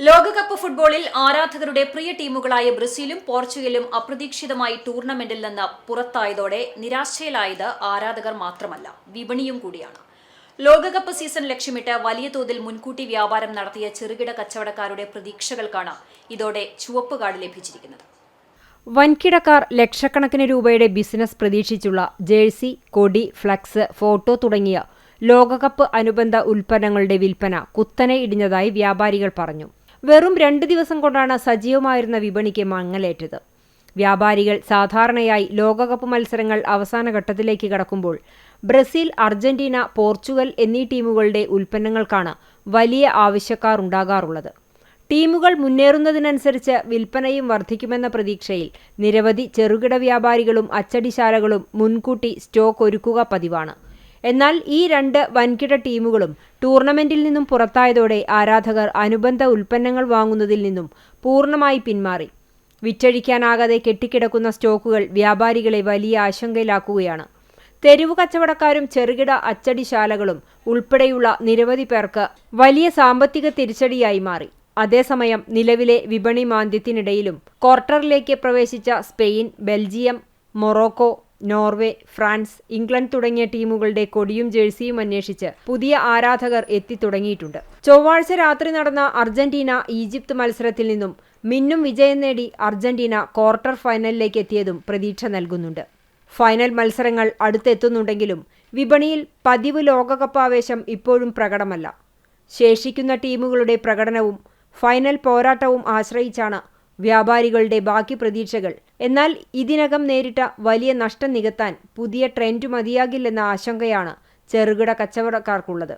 ലോകകപ്പ് ഫുട്ബോളിൽ ആരാധകരുടെ പ്രിയ ടീമുകളായ ബ്രസീലും പോർച്ചുഗലും അപ്രതീക്ഷിതമായി ടൂർണമെന്റിൽ നിന്ന് പുറത്തായതോടെ നിരാശയിലായത് ആരാധകർ മാത്രമല്ല, വിപണിയും കൂടിയാണ്. ലോകകപ്പ് സീസൺ ലക്ഷ്യമിട്ട് വലിയ തോതിൽ മുൻകൂട്ടി വ്യാപാരം നടത്തിയ ചെറുകിട കച്ചവടക്കാരുടെ പ്രതീക്ഷകൾക്കാണ് ഇതോടെ ചുവപ്പുകാർഡ് ലഭിച്ചിരിക്കുന്നത്. വൻകിടക്കാർ ലക്ഷക്കണക്കിന് രൂപയുടെ ബിസിനസ് പ്രതീക്ഷിച്ചുള്ള ജേഴ്സി, കൊടി, ഫ്ലക്സ്, ഫോട്ടോ തുടങ്ങിയ ലോകകപ്പ് അനുബന്ധ ഉൽപ്പന്നങ്ങളുടെ വിൽപ്പന കുത്തനെ ഇടിഞ്ഞതായി വ്യാപാരികൾ പറഞ്ഞു. വെറും 2 ദിവസം കൊണ്ടാണ് സജീവമായിരുന്ന വിപണിക്ക് മങ്ങലേറ്റത്. വ്യാപാരികൾ സാധാരണയായി ലോകകപ്പ് മത്സരങ്ങൾ അവസാന ഘട്ടത്തിലേക്ക് കടക്കുമ്പോൾ ബ്രസീൽ, അർജന്റീന, പോർച്ചുഗൽ എന്നീ ടീമുകളുടെ ഉൽപ്പന്നങ്ങൾക്കാണ് വലിയ ആവശ്യക്കാർ ഉണ്ടാകാറുള്ളത്. ടീമുകൾ മുന്നേറുന്നതിനനുസരിച്ച് വിൽപ്പനയും വർദ്ധിക്കുമെന്ന പ്രതീക്ഷയിൽ നിരവധി ചെറുകിട വ്യാപാരികളും അച്ചടിശാലകളും മുൻകൂട്ടി സ്റ്റോക്ക് ഒരുക്കുക പതിവാണ്. എന്നാൽ ഈ 2 വൻകിട ടീമുകളും ടൂർണമെന്റിൽ നിന്നും പുറത്തായതോടെ ആരാധകർ അനുബന്ധ ഉൽപ്പന്നങ്ങൾ വാങ്ങുന്നതിൽ നിന്നും പൂർണ്ണമായി പിന്മാറി. വിറ്റഴിക്കാനാകാതെ കെട്ടിക്കിടക്കുന്ന സ്റ്റോക്കുകൾ വ്യാപാരികളെ വലിയ ആശങ്കയിലാക്കുകയാണ്. തെരുവു കച്ചവടക്കാരും ചെറുകിട അച്ചടിശാലകളും ഉൾപ്പെടെയുള്ള നിരവധി പേർക്ക് വലിയ സാമ്പത്തിക തിരിച്ചടിയായി മാറി. അതേസമയം നിലവിലെ വിപണി മാന്ദ്യത്തിനിടയിലും ക്വാർട്ടറിലേക്ക് പ്രവേശിച്ച Spain, Belgium, Morocco, Norway, France, England തുടങ്ങിയ ടീമുകളുടെ കൊടിയും ജേഴ്സിയും അന്വേഷിച്ച് പുതിയ ആരാധകർ എത്തിത്തുടങ്ങിയിട്ടുണ്ട്. ചൊവ്വാഴ്ച രാത്രി നടന്ന അർജന്റീന, ഈജിപ്ത് മത്സരത്തിൽ നിന്നും മിന്നും വിജയം നേടി അർജന്റീന ക്വാർട്ടർ ഫൈനലിലേക്ക് എത്തിയതും പ്രതീക്ഷ നൽകുന്നുണ്ട്. ഫൈനൽ മത്സരങ്ങൾ അടുത്തെത്തുന്നുണ്ടെങ്കിലും വിപണിയിൽ പതിവ് ലോകകപ്പ് ആവേശം ഇപ്പോഴും പ്രകടമല്ല. ശേഷിക്കുന്ന ടീമുകളുടെ പ്രകടനവും ഫൈനൽ പോരാട്ടവും ആശ്രയിച്ചാണ് വ്യാപാരികളുടെ ബാക്കി പ്രതീക്ഷകൾ. എന്നാൽ ഇതിനകം നേരിട്ട വലിയ നഷ്ടം നികത്താൻ പുതിയ ട്രെൻഡ് മതിയാകില്ലെന്ന ആശങ്കയാണ് ചെറുകിട കച്ചവടക്കാർക്കുള്ളത്.